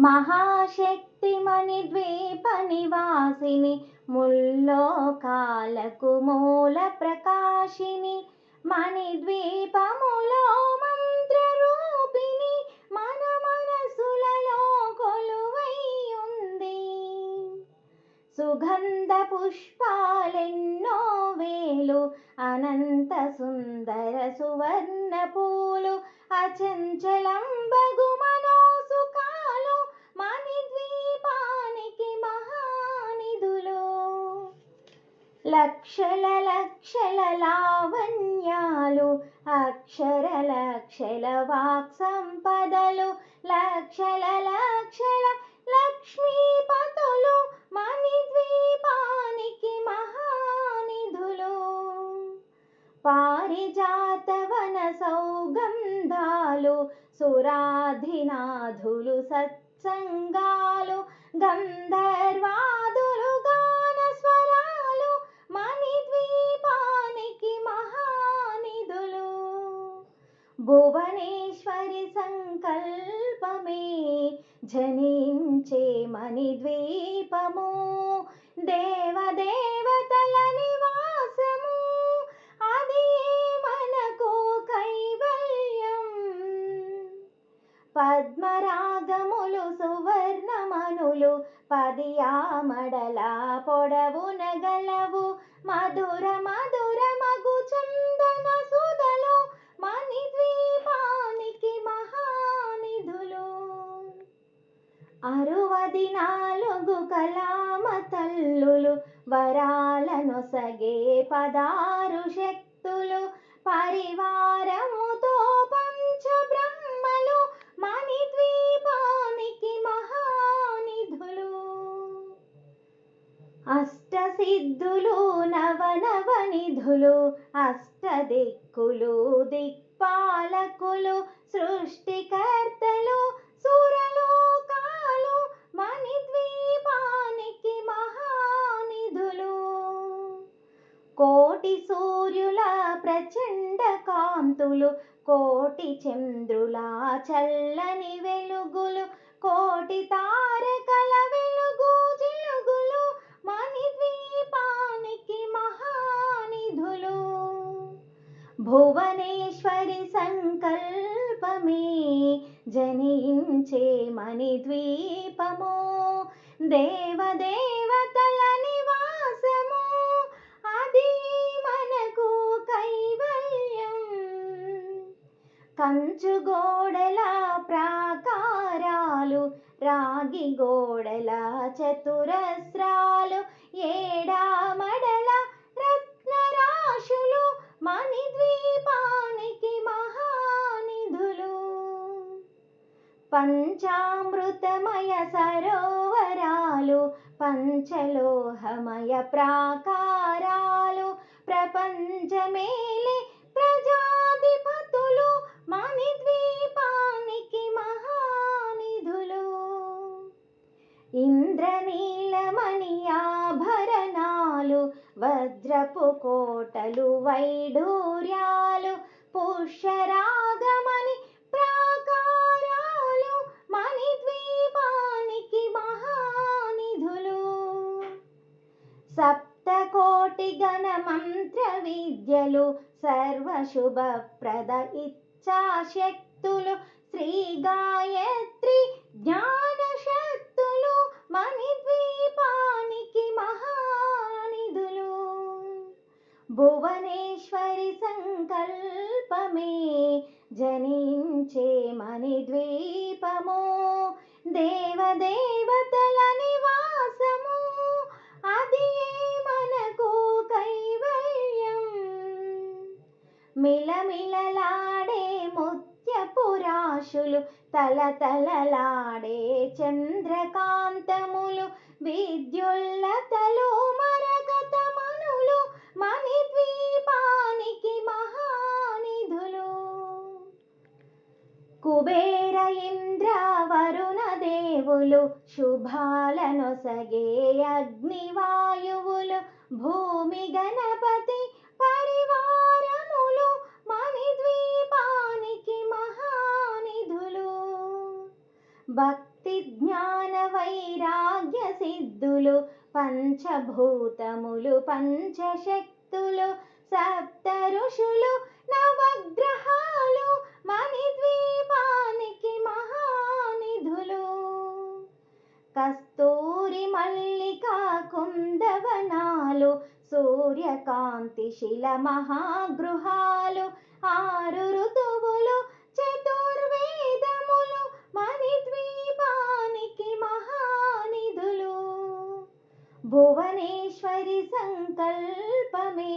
మహాశక్తి మణిద్వీప నివాసిని, ముల్లోకాలకు మూల ప్రకాశిని, మణిద్వీపములో మంత్రరూపిణి, మన మనసులలో కొలువై ఉంది. సుగంధ పుష్పాలెన్నో వేలు, అనంత సుందర సువర్ణ పూలు, అచంచలంబగు మనోసుఖాలు, మణిద్వీపానికి మహానిధులు. లక్షల లక్షల లావణ్యాలు, అక్షర లక్షల వాక్ సంపదలు, లక్షల లక్షల లక్ష్మీపతులు, మణిద్వీపానికి మహానిధులు. పారిజాతవన సౌగంధాలు, సురాధినాథులు సత్సంగాలు, గంధర్వాదులు గాన స్వరాలు, మణిద్వీపానికి మహానిధులు. భువనేశ్వరి సంకల్పమే జనించే మణిద్వీపము, దేవదేవతల నివాసము, అది మనకు కైవల్యం. పద్మరాగములు సువర్ణమనులు, పదియామడల పొడవున గలవు, మధుర మధుర మగు చందన సుధలు, మణిద్వీపానికి మహానిధులు. 64 కళామ తల్లులు, వరాలనొసగే 16 శక్తులు, పరివారముతో పంచబ్రహ్మలు, మణిద్వీపానికి మహానిధులు. అష్టసిద్ధులు నవనవనిధులు, అష్టదిక్కులు దిక్పాలకులు, సృష్టికర్తలు సురలోకాలు, మణిద్వీపానికి మహానిధులు. కోటి సూర్యుల ప్రచండ కాంతులు, కోటి చంద్రుల చల్లని వెలుగులు, కోటి తారకల వెలుగు జిలుగులు, మణిద్వీపానికి మహానిధులు. భువనేశ్వరి సంకల్పమే జనించే మణిద్వీపము, దేవదేవతల నివాసము, అది మనకు కైవల్యం. కంచు గోడల ప్రాకారాలు, రాగి గోడల చతురస్రాలు, ఏడామడల రత్నరాశులు, మణిద్వీపానికి మహానిధులు. పంచామృతమయ సరోవరాలు, పంచలోహమయ ప్రాకారాలు, ప్రపంచమేలే ప్రజాధిపతులు, మణిద్వీపానికి మహానిధులు. ఇంద్రనీలమణి ఆభరణాలు, వజ్రపు కోటలు వైఢూర్యాలు, పుష్యరాగమణి ప్రాకారాలు, మణిద్వీపానికి మహానిధులు. సప్తకోటి గణ మంత్ర విద్యలు, సర్వశుభప్రద ఇచ్ఛాశక్తులు, శ్రీ గాయత్రి జ్ఞానశక్తులు, మణిద్వీపానికి మహానిధులు. భువనేశ్వరి సంకల్పమే జనించే మణిద్వీపము, దేవదేవతల నివాసము, అది మనకు కైవల్యం. మిలమిలలాడే ముత్యపురాశులు, తలతలలాడే చంద్రకాంతములు, విద్యుల్లతలు మరకతమనులు, మణిద్వీపానికి మహానిధులు. కుబేర ఇంద్ర వరుణ దేవులు, శుభాలనొసగే అగ్నివాయువులు, భూమి గణపతి పరివారములు, మణిద్వీపానికి మహానిధులు. భక్తి జ్ఞాన వైరాగ్య సిద్ధులు పంచభూతములు పంచశక్తులు సప్త ఋషులు నవగ్రహాలు మణిద్వీపానికి మహానిధులు. కస్తూరి మల్లికా కుందవనాలు సూర్యకాంతి శిల మహాగృహాలు ఆరు ఋతువులు చతుర్వేదములు మణిద్వీపానికి మహానిధులు. భువనేశ్వరి సంకల్పమే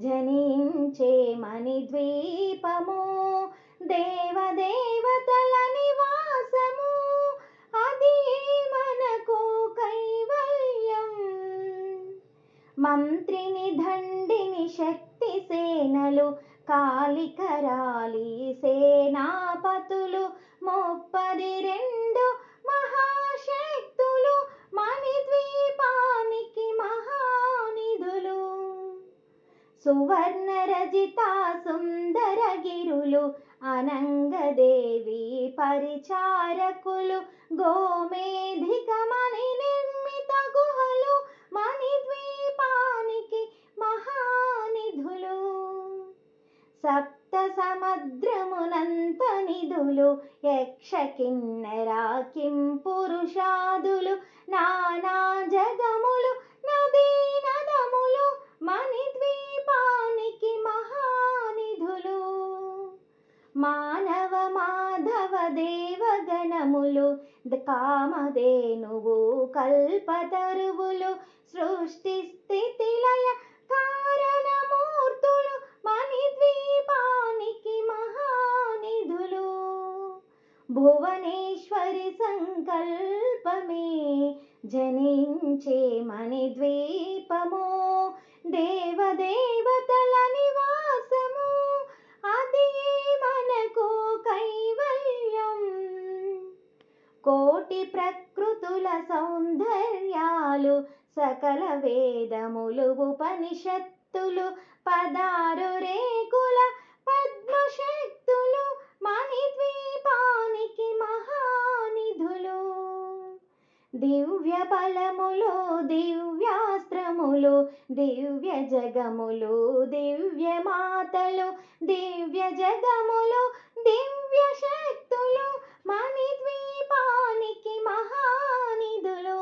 జనించే మణిద్వీపము దేవదేవతల నివాసము అది మనకు కైవల్యం. మంత్రిని దండిని శక్తి సేనలు కాళికరాలి సేనాపతులు 32 మహాశక్తులు మణిద్వీపానికి మహానిధులు. సువర్ణ రజిత సుందర గిరులు అనంగదేవి పరిచారకులు గోమేధిక మణి నిర్మిత గుహలు మణిద్వీపానికి మహానిధులు. సప్త సముద్రమునంత నిధులు యక్ష కిన్నెర కిం పురుషాదులు నానా జగములు నదీ నదములు మణిద్వీపానికి మహానిధులు. మానవ మాధవ దేవగణములు కామధేనువు కల్పతరువులు సృష్టి స్థితి లయ కారణమూర్తులు మణిద్వీపానికి మహానిధులు. భువనేశ్వరి సంకల్పమే జనించే మణిద్వీపము దేవదేవతల నివాసము అది మనకు కైవల్యం. కోటి ప్రకృతుల సౌందర్యాలు సకల వేదములు ఉపనిషత్తులు 16 రేకుల పద్మశక్తులు మణిద్వీపానికి మహానిధులు. దివ్య బలములు దివ్యాస్త్రములు దివ్య జగములు దివ్య మాతలు దివ్య జగములు దివ్య శక్తులు మణిద్వీపానికి మహానిధులు.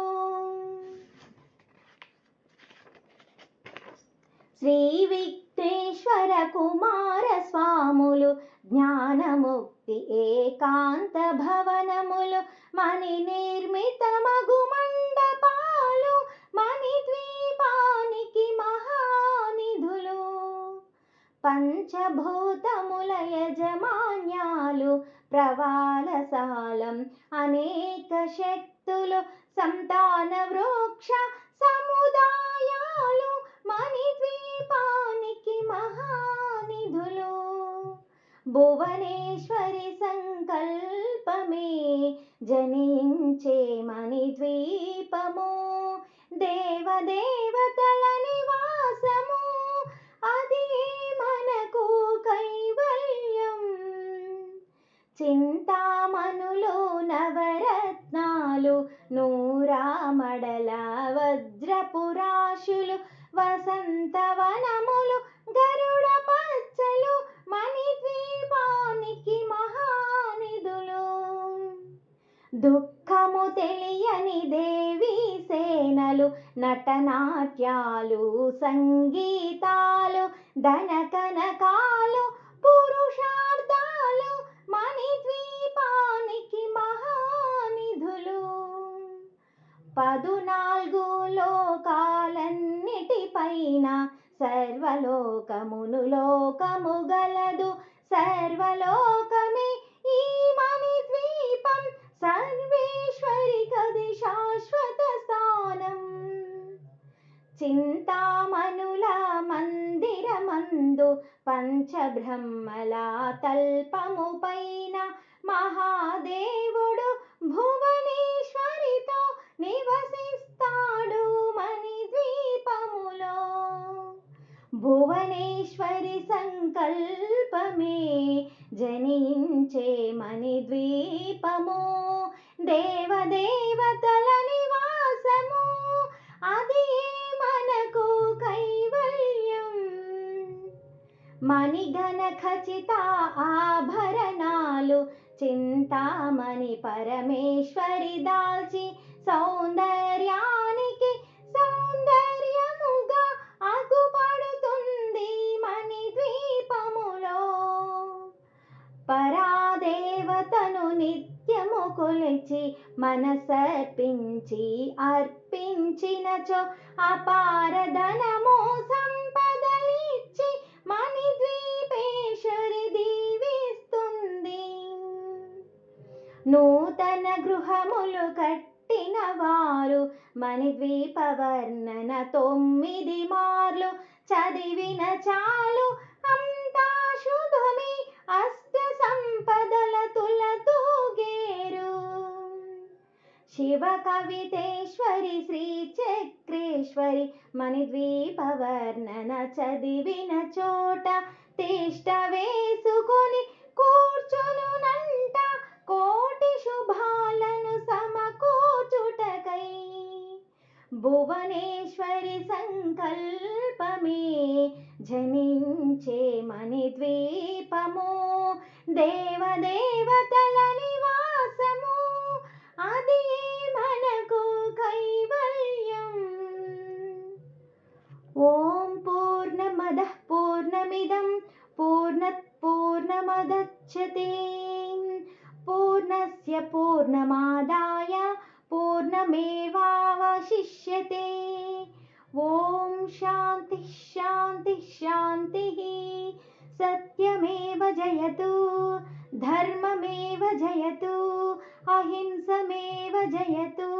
శ్రీ విఘ్నేశ్వర కుమార స్వాములు జ్ఞానముక్తి ఏకాంత భవనములు మణి నిర్మిత మగు మండపాలు మణిద్వీపానికి మహానిధులు. పంచభూతముల యజమాన్యాలు ప్రవాళసాలం అనేక శక్తులు సంతాన వృక్ష సముదాయాలు మణిద్వీపానికి మహానిధులు. భువనేశ్వరి సంకల్పమే జనించే మణిద్వీపము దేవదేవతల నివాసము అది మనకు కైవల్యం. చింతామణులు నవరత్నాలు నూరామడల వజ్రపురాశులు వసంతవనములు గరుడ పచ్చలు మణిద్వీపానికి మహానిధులు. దుఃఖము తెలియని దేవీ సేనలు నటనాట్యాలు సంగీతాలు ధన కనకాలు పురుషార్థాలు మణిద్వీపానికి మహానిధులు. 14 లోకాలన్నిటిపైన సర్వలోకమును లోకము గలదు సర్వలోకమే ఈ మణిద్వీపం సర్వేశ్వరి కది శాశ్వత స్థానం. చింతామణుల మందిరమందు పంచబ్రహ్మల తల్పము పైన మహాదేవుడు భువనేశ్వరితో నివసిస్తాడు మణిద్వీపములో. భువనేశ్వరి సంకల్పమే జనించే మణిద్వీపము దేవదేవతల నివాసము, అది మనకు కైవల్యం. మణిఘన ఖచిత ఆభరణాలు చింతామణి పరమేశ్వరి దాల్చి, సౌందర్యానికి సౌందర్యముగా అగుపడుతుంది మణిద్వీపములో. పరాదేవతను నిత్యము కొలిచి మనసర్పించి అర్పించినచో, అపారధనము సంపదలిచ్చి మణిద్వీపేశ్వరి దీవిస్తుంది. నూతన గృహములు కట్టిన వారు మణిద్వీప వర్ణన 9 మార్లు చదివిన చాలు, అంతా శుభమే, అష్ట సంపదల తులతూగేరు. శివ కవితేశ్వరి శ్రీ చక్రేశ్వరి మణిద్వీప వర్ణన చదివిన చోట, తిష్ట వేసుకొని కూర్చునునంట కోటి శుభాలను సమకూర్చుటకై. భువనేశ్వరి సంకల్పమే జనించే మణిద్వీపము, దేవదేవతల నివాసము, అది మనకు కైవల్యం. ఓం పూర్ణమదః పూర్ణమిదం పూర్ణాత్ పూర్ణముదచ్యతే, పూర్ణస్య పూర్ణమాదాయ పూర్ణమేవావశిష్యతే. ఓం శాంతి శాంతి శాంతి. సత్యమేవ జయతు, ధర్మమేవ జయతు, అహింసమేవ జయతు.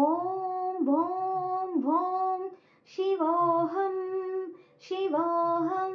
ఓం ఓం ఓం శివోహం శివోహం.